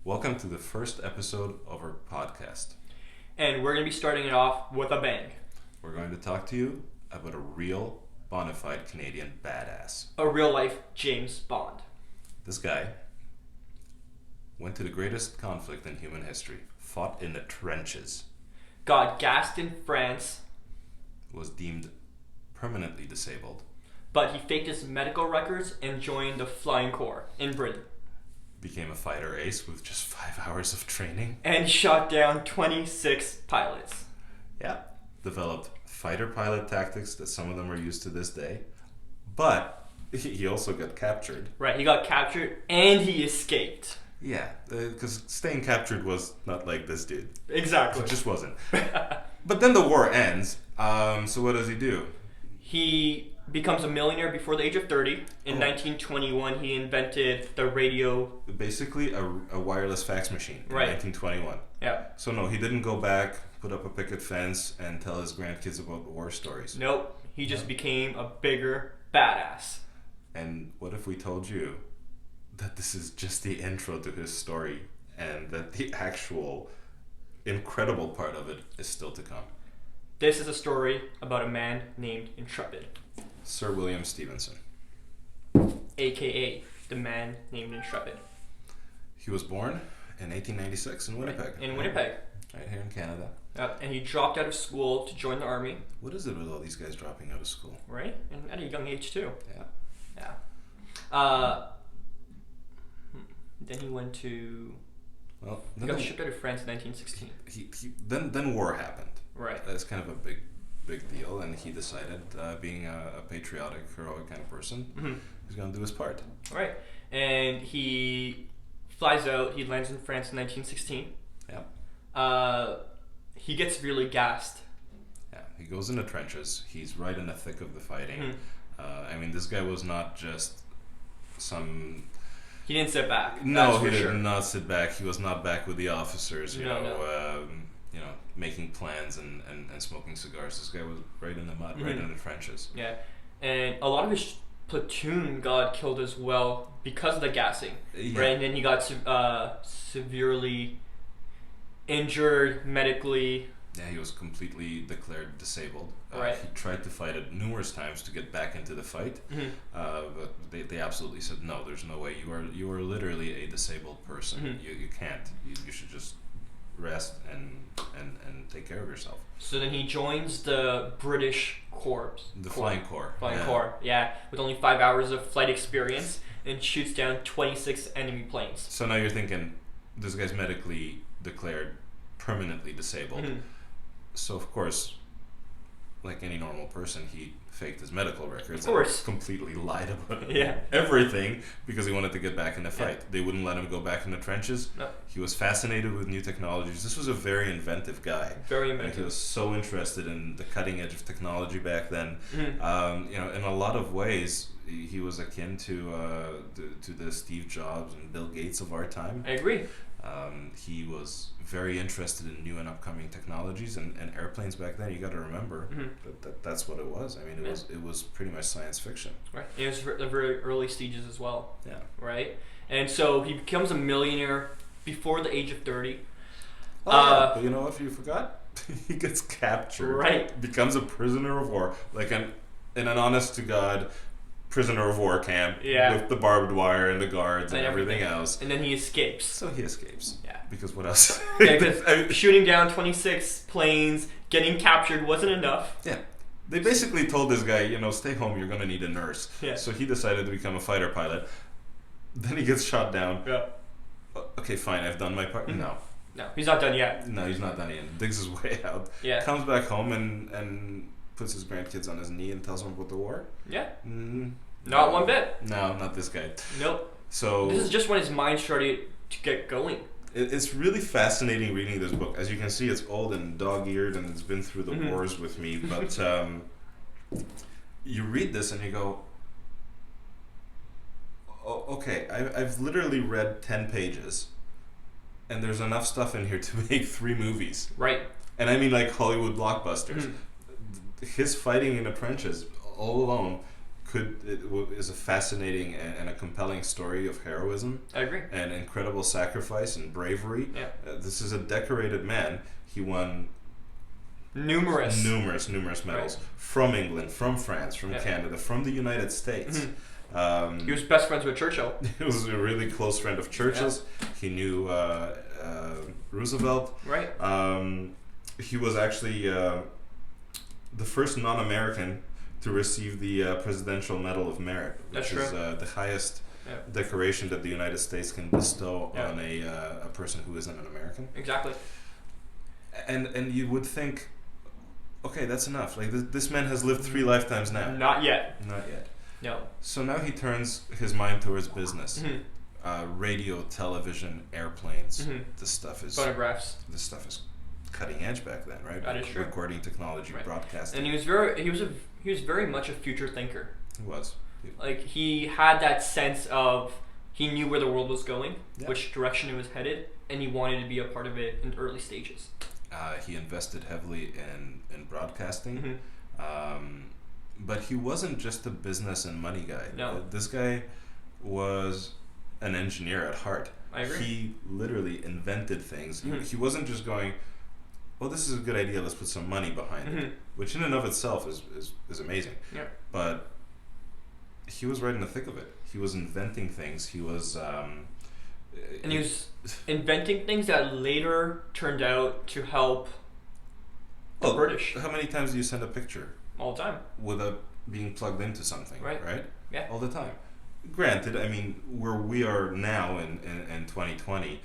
Welcome to the first episode of our podcast. And we're going to be starting it off with a bang. We're going to talk to you about a real, bona fide Canadian badass. A real life James Bond. This guy went to the greatest conflict in human history, fought in the trenches, Got gassed in France, was deemed permanently disabled, but he faked his medical records and joined the Flying Corps in Britain. became a fighter ace with just 5 hours of training. And shot down 26 pilots. Yeah. Developed fighter pilot tactics that some of them are used to this day. But he also got captured. Right, he got captured and he escaped. Yeah, because staying captured was not like this dude. Exactly. It just wasn't. But then the war ends. So what does he do? He becomes a millionaire before the age of 30. In 1921, he invented the radio. Basically, a wireless fax machine in Right. 1921. Yeah. So no, he didn't go back, put up a picket fence, and tell his grandkids about war stories. Nope. He just became a bigger badass. And what if we told you that this is just the intro to his story and that the actual incredible part of it is still to come? This is a story about a man named Intrepid, Sir William Stephenson. aka the man named Intrepid. He was born in 1896 in Winnipeg. In Winnipeg. Right here in Canada. And he dropped out of school to join the army, What is it with all these guys dropping out of school? right? And at a young age too. Yeah. Yeah. Then he went to. Well, He got shipped out of France in 1916. then war happened. Right. That's kind of a big deal, and he decided, being a patriotic, heroic kind of person, he's going to do his part. Right. And he flies out. He lands in France in 1916. Yeah. He gets really gassed. Yeah. He goes in the trenches. He's right in the thick of the fighting. This guy was not just some. He didn't sit back. No, that's he for did sure. not sit back. He was not back with the officers. No. Making plans and smoking cigars. This guy was right in the mud, right in the trenches. Yeah, and a lot of his platoon got killed as well because of the gassing. Yeah. Right, and then he got severely injured medically. Yeah, he was completely declared disabled. Right. He tried to fight it numerous times to get back into the fight, but they absolutely said no. There's no way. You are literally a disabled person. You can't. You should just rest and take care of yourself. So then he joins the British Corps. The Flying Corps. Flying Corps, yeah, with only 5 hours of flight experience and shoots down 26 enemy planes. So now you're thinking, this guy's medically declared permanently disabled. So of course, like any normal person, he faked his medical records. Of course. And completely lied about Yeah. everything because he wanted to get back in the fight. Yeah. They wouldn't let him go back in the trenches. No. He was fascinated with new technologies. This was a very inventive guy. Very And he inventive. was so interested in the cutting edge of technology back then. In a lot of ways, he was akin to the Steve Jobs and Bill Gates of our time. I agree. He was very interested in new and upcoming technologies and airplanes back then. You got to remember that's what it was. It was pretty much science fiction. Right. It was the very early stages as well. Yeah. Right. And so he becomes a millionaire before the age of 30. But you know what? You forgot. He gets captured. Right. Becomes a prisoner of war, like in an honest to God prisoner of war camp. Yeah. With the barbed wire and the guards and everything everything. else. And then he escapes. So he escapes. Yeah. Because what else? Yeah, because shooting down 26 planes, getting captured wasn't enough. Yeah. They basically told this guy, stay home, you're going to need a nurse. Yeah. So he decided to become a fighter pilot. Then he gets shot down. Yeah. Okay, fine, I've done my part. No, He's not done yet. he's not done yet. Digs his way out. Yeah. Comes back home and puts his grandkids on his knee and tells them about the war. Yeah. Mm, Not one bit. No, not this guy. Nope. So This is just when his mind started to get going. it's really fascinating reading this book. As you can see, it's old and dog-eared and it's been through the wars with me. But you read this and you go, oh, okay, I've literally read 10 pages and there's enough stuff in here to make 3 movies. Right. And I mean like Hollywood blockbusters. His fighting in the trenches all alone is a fascinating and a compelling story of heroism. I agree. And incredible sacrifice and bravery. Yeah. This is a decorated man. He won numerous medals right. from England, from France, from Canada, from the United States. He was best friends with Churchill. He was a really close friend of Churchill's. Yeah. He knew Roosevelt. Right. He was actually the first non-American to receive the Presidential Medal of Merit, which is the highest decoration that the United States can bestow on a person who isn't an American. Exactly. And you would think, okay, that's enough. Like this man has lived 3 lifetimes now. Not yet. Not yet. No. So now he turns his mind towards business. Radio, television, airplanes. This stuff is photographs. This stuff is cutting edge back then, right? That is true. Recording technology, broadcasting. And he was very much a future thinker. He was. Like he had that sense of he knew where the world was going, which direction it was headed, and he wanted to be a part of it in early stages. He invested heavily in broadcasting. But he wasn't just a business and money guy. No. This guy was an engineer at heart. I agree. He literally invented things. He wasn't just going, well, this is a good idea, let's put some money behind it, which in and of itself is amazing. Yeah. But he was right in the thick of it. He was inventing things. He was... and he was inventing things that later turned out to help the British. How many times do you send a picture? All the time. Without being plugged into something, right? Yeah. All the time. Granted, I mean, where we are now in 2020...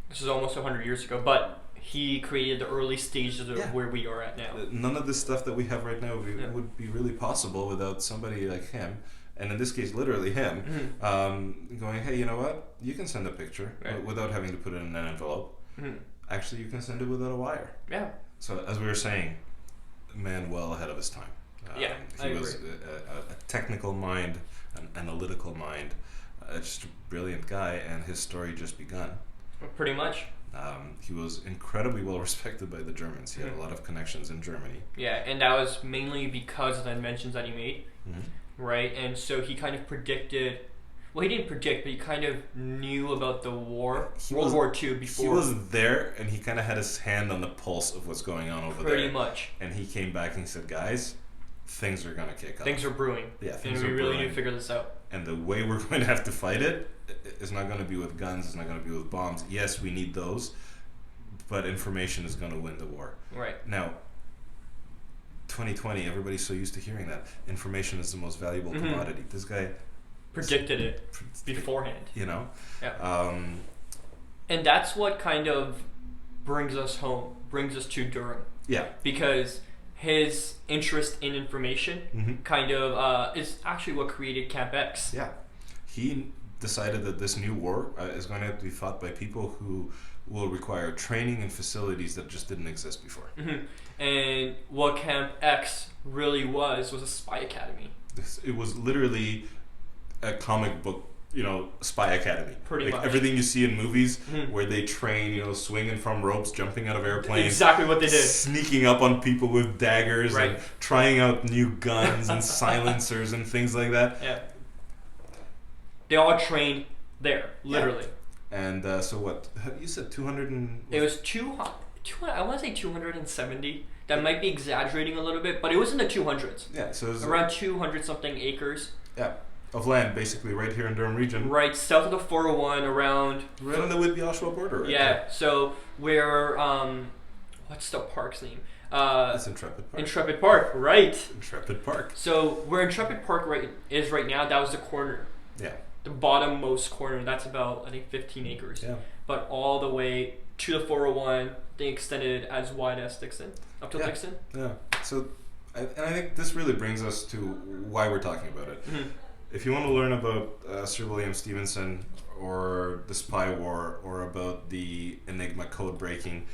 This is almost 100 years ago, but he created the early stages of where we are at now. None of this stuff that we have right now would be really possible without somebody like him, and in this case, literally him, going, hey, you know what? You can send a picture without having to put it in an envelope. Actually, you can send it without a wire. Yeah. So, as we were saying, man well ahead of his time. He was a technical mind, an analytical mind, just a brilliant guy, and his story just begun. Pretty much. He was incredibly well respected by the Germans. He had a lot of connections in Germany. Yeah, and that was mainly because of the inventions that he made, right? And so he kind of predicted... Well, he didn't predict, but he kind of knew about the war, World War II before. He was there, and he kind of had his hand on the pulse of what's going on over there. Pretty much. And he came back and he said, guys, things are going to kick off. Things are brewing. Yeah, things and are we really brewing. need to figure this out. And the way we're going to have to fight it is not going to be with guns, it's not going to be with bombs. Yes, we need those, but information is going to win the war. Right. Now, 2020, everybody's so used to hearing that. Information is the most valuable commodity. This guy... predicted it beforehand. You know? Yeah. And that's what kind of brings us to Durham. Yeah. Because his interest in information kind of is actually what created Camp X. Yeah. He decided that this new war is going to have to be fought by people who will require training and facilities that just didn't exist before. And what Camp X really was a spy academy. It was literally a comic book, spy academy. Pretty much. Everything you see in movies where they train, swinging from ropes, jumping out of airplanes. Exactly what they did. Sneaking up on people with daggers and trying out new guns and silencers and things like that. Yeah. They all trained there, literally. Yeah. And so what? You said 200 and... It was 200, I want to say 270. That might be exaggerating a little bit, but it was in the 200s. Yeah, so it was... Around 200 something acres. Yeah. Of land, basically, right here in Durham Region. Right, south of the 401, around... Right on the Whitby Oshawa border, right? Yeah, so we're... what's the park's name? It's Intrepid Park. Intrepid Park, right. Intrepid Park. So where Intrepid Park is right now, that was the corner. Yeah. The bottommost corner, that's about, I think, 15 acres. Yeah. But all the way to the 401, they extended as wide as Dixon, up to Dixon. Yeah, so... I think this really brings us to why we're talking about it. If you want to learn about Sir William Stephenson or the spy war or about the Enigma code breaking,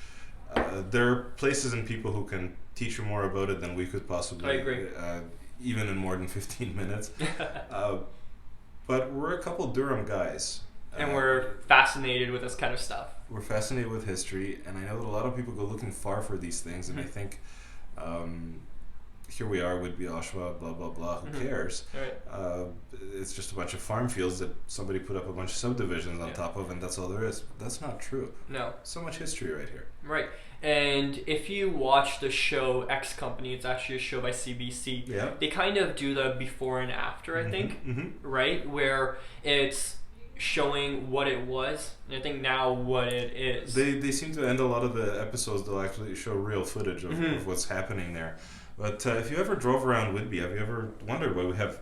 there are places and people who can teach you more about it than we could possibly. I agree. Even in more than 15 minutes. But we're a couple Durham guys. And we're fascinated with this kind of stuff. We're fascinated with history, and I know that a lot of people go looking far for these things, and I think here we are, Whitby, Oshawa, blah blah blah. Who cares? Right. It's just a bunch of farm fields that somebody put up a bunch of subdivisions on top of, and that's all there is. That's not true. No. So much history right here. Right. And if you watch the show X Company, it's actually a show by CBC. Yeah. They kind of do the before and after, I think, right? Where it's showing what it was, and I think now what it is. They seem to end a lot of the episodes, they'll actually show real footage of what's happening there. But if you ever drove around Whitby, have you ever wondered why we have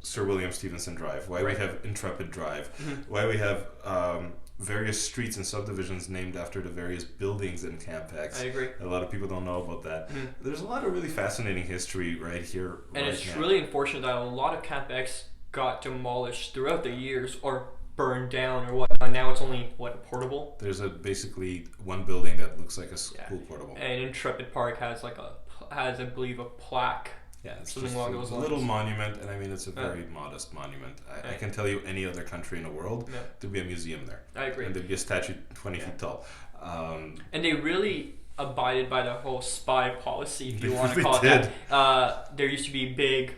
Sir William Stephenson Drive, why we have Intrepid Drive, why we have various streets and subdivisions named after the various buildings in Camp X? I agree. A lot of people don't know about that. There's a lot of really fascinating history right here. And it's really unfortunate that a lot of Camp X got demolished throughout the years or burned down or whatnot. Now it's only, portable? There's basically one building that looks like a school portable. And Intrepid Park has I believe, a plaque. Yeah, it's something just along those lines. Little monument, and I mean it's a very modest monument. I can tell you any other country in the world, there'd be a museum there. I agree. And there'd be a statue 20 feet tall. And they really abided by the whole spy policy, if you want to They call it did. that. There used to be big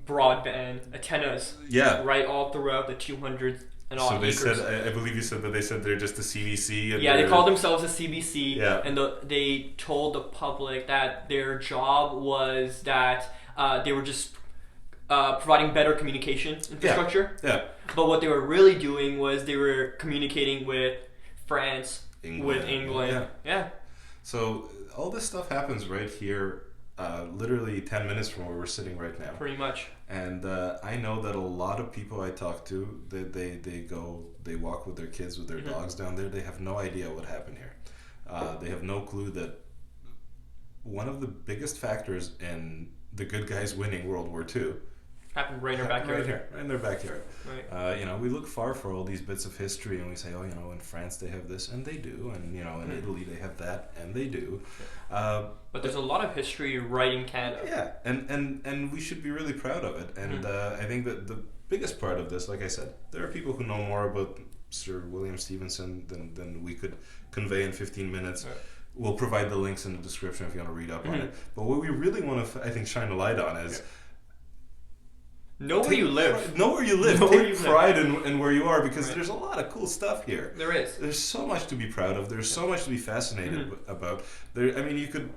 broadband antennas, right, all throughout the 200 and odd acres. So they said, I believe you said that they said they're just the CBC. And they called themselves a CBC, and they told the public that their job was that they were just providing better communication infrastructure. Yeah. But what they were really doing was they were communicating with France, with England. Yeah. So all this stuff happens right here, literally 10 minutes from where we're sitting right now. Pretty much. And I know that a lot of people I talk to, they walk with their kids, with their dogs down there. They have no idea what happened here. They have no clue that one of the biggest factors in the good guys winning World War II happened right in our backyard. Right here, right in their backyard. Right. We look far for all these bits of history, and we say, in France they have this, and they do, and in Italy they have that, and they do. But there's a lot of history right in Canada. Yeah, and we should be really proud of it. And I think that the biggest part of this, like I said, there are people who know more about Sir William Stephenson than we could convey in 15 minutes. Right. We'll provide the links in the description if you want to read up on it. But what we really want to, I think, shine a light on is know where you live. Know where you live. Take pride in where you are, because there's a lot of cool stuff here. There is. There's so much to be proud of. There's so much to be fascinated about. You could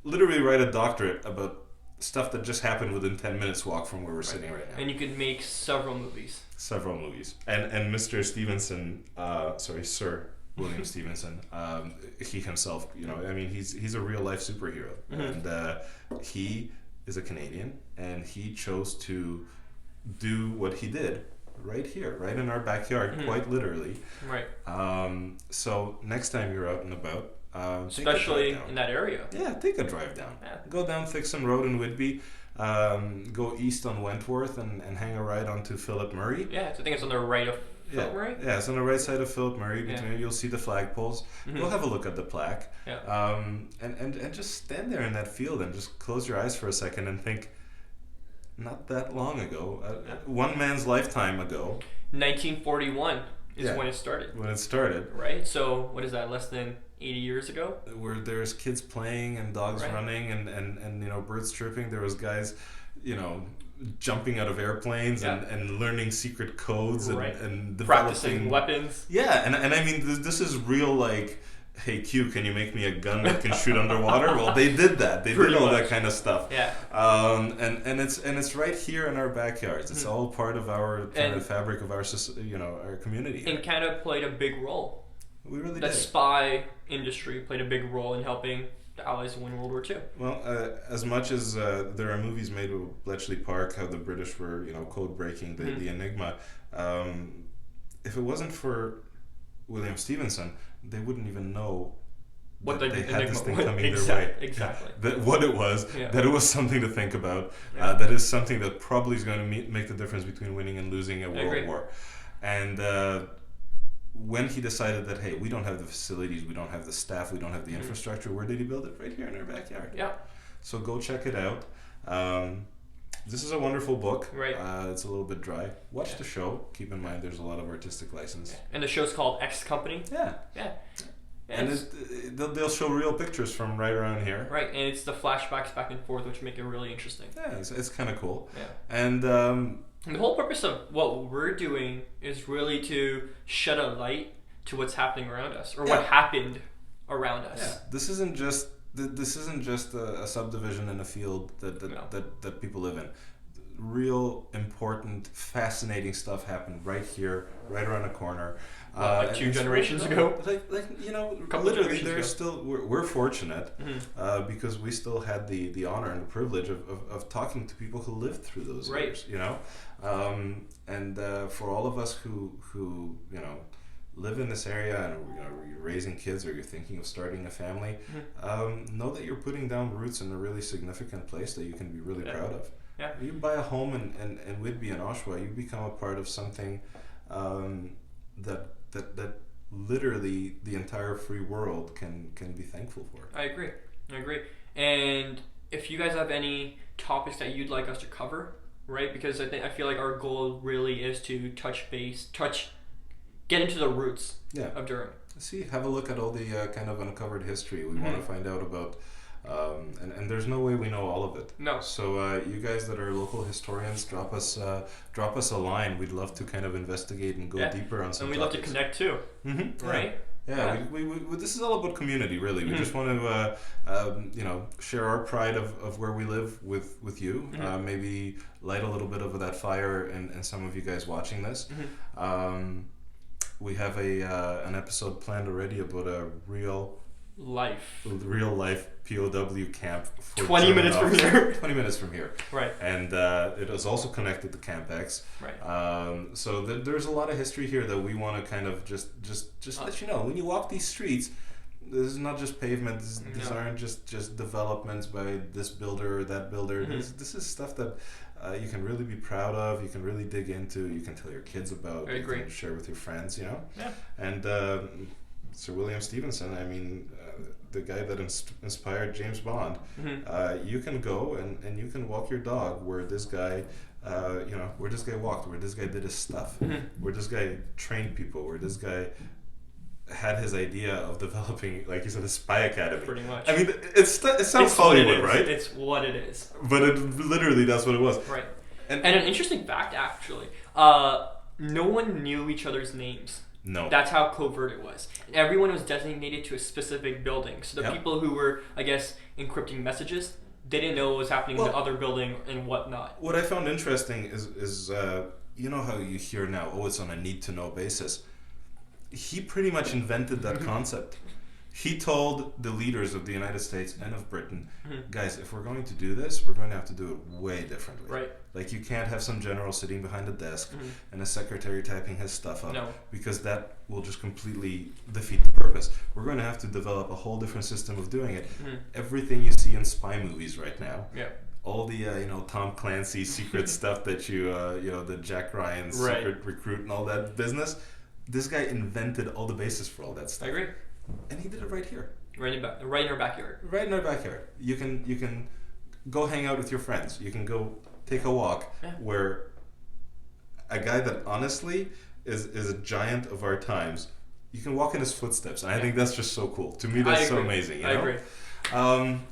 literally write a doctorate about stuff that just happened within 10 minutes walk from where we're sitting right now. And you could make several movies. And Mr. Stephenson, Sir William Stephenson, he himself, he's a real life superhero. And he is a Canadian, and he chose to do what he did right here, right in our backyard, quite literally. Right. So next time you're out and about, especially in that area. Yeah, take a drive down. Yeah. Go down Thixon Road in Whitby. Go east on Wentworth and hang a ride onto Philip Murray. Yeah, I think it's on the right of Philip Murray. Yeah, it's on the right side of Philip Murray. You'll see the flagpoles. Go have a look at the plaque. Yeah. And just stand there in that field and just close your eyes for a second and think, not that long ago, one man's lifetime ago. 1941 is when it started. When it started. Right? So, what is that, less than 80 years ago? Where there's kids playing and dogs running and birds chirping. There was guys, jumping out of airplanes and learning secret codes and practicing weapons. Yeah, and I mean this is real, like, hey Q, can you make me a gun that can shoot underwater? Well, they did that. They did all that kind of stuff. Yeah. And it's right here in our backyards. It's all part of our kind of fabric of our our community. And Canada played a big role. We really did. The spy industry played a big role in helping the Allies win World War II. Well, as much as there are movies made with Bletchley Park, how the British were, code breaking the Enigma, if it wasn't for William Stephenson, they wouldn't even know what that they had this thing coming their way. Exactly. What it was, that it was something to think about, that is something that probably is going to make the difference between winning and losing a world war. And when he decided that, hey, we don't have the facilities, we don't have the staff, we don't have the infrastructure, where did he build it? Right here in our backyard. Yeah. So go check it out. This is a wonderful book. Right. It's a little bit dry. Watch the show. Keep in mind there's a lot of artistic license. And the show's called X Company. Yeah. Yeah. And they'll show real pictures from right around here. Right, and it's the flashbacks back and forth which make it really interesting. Yeah, it's kind of cool. Yeah. And the whole purpose of what we're doing is really to shed a light to what's happening around us, or what happened around us. Yeah, this isn't just a subdivision in a field that people live in. Real important, fascinating stuff happened right here, right around the corner. Like 2 generations ago? Literally, there's still, we're fortunate because we still had the honor and the privilege of talking to people who lived through those years, and for all of us who live in this area and you're raising kids or you're thinking of starting a family, know that you're putting down roots in a really significant place that you can be really proud of. Yeah. You buy a home in Whitby and Oshawa, you become a part of something that literally the entire free world can be thankful for. I agree. And if you guys have any topics that you'd like us to cover, right? Because I feel like our goal really is to get into the roots of Durham. Have a look at all the kind of uncovered history we want to find out about. And there's no way we know all of it. No. So you guys that are local historians, drop us a line. We'd love to kind of investigate and go deeper on some. And we'd love to connect too. Mm-hmm. Right. Yeah. We this is all about community, really. We just want to share our pride of where we live with you. Maybe light a little bit of that fire in some of you guys watching this. We have an episode planned already about a real life POW camp for 20 minutes from here. 20 minutes from here. Right. And it is also connected to Camp X. Right. So there's a lot of history here that we want to kind of just let you know. When you walk these streets, this is not just pavement. These aren't just developments by this builder or that builder. This is stuff that you can really be proud of. You can really dig into. You can tell your kids about. I agree. You can share with your friends. Yeah. And Sir William Stephenson, the guy that inspired James Bond, you can go and you can walk your dog where this guy, where this guy walked, where this guy did his stuff, where this guy trained people, where this guy had his idea of developing, like you said, a spy academy. Pretty much. I mean, it sounds Hollywood, right? It's what it is. But it literally, that's what it was. Right. And an interesting fact, actually, no one knew each other's names. No. That's how covert it was. And everyone was designated to a specific building. So the people who were, I guess, encrypting messages, they didn't know what was happening in the other building and whatnot. What I found interesting is you know how you hear now, it's on a need-to-know basis. He pretty much invented that concept. He told the leaders of the United States and of Britain, guys, if we're going to do this, we're going to have to do it way differently. Right. Like, you can't have some general sitting behind a desk and a secretary typing his stuff up. No. Because that will just completely defeat the purpose. We're going to have to develop a whole different system of doing it. Everything you see in spy movies right now, all the Tom Clancy secret stuff that the Jack Ryan secret recruit and all that business, this guy invented all the basis for all that stuff. I agree. And he did it right here. Right in our backyard. Right in our backyard. You can go hang out with your friends. You can go take a walk where a guy that honestly is a giant of our times, you can walk in his footsteps. And I think that's just so cool. To me, that's so amazing. I agree.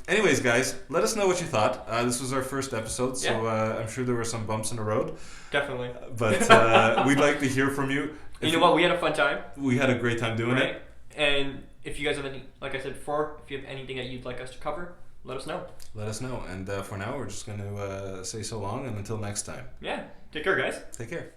Anyways, guys, let us know what you thought. This was our first episode, so I'm sure there were some bumps in the road. Definitely. But we'd like to hear from you. You know what? We had a fun time. We had a great time doing it. And if you guys have any, like I said before, if you have anything that you'd like us to cover, let us know. Let us know. And for now, we're just going to say so long, and until next time. Yeah. Take care, guys. Take care.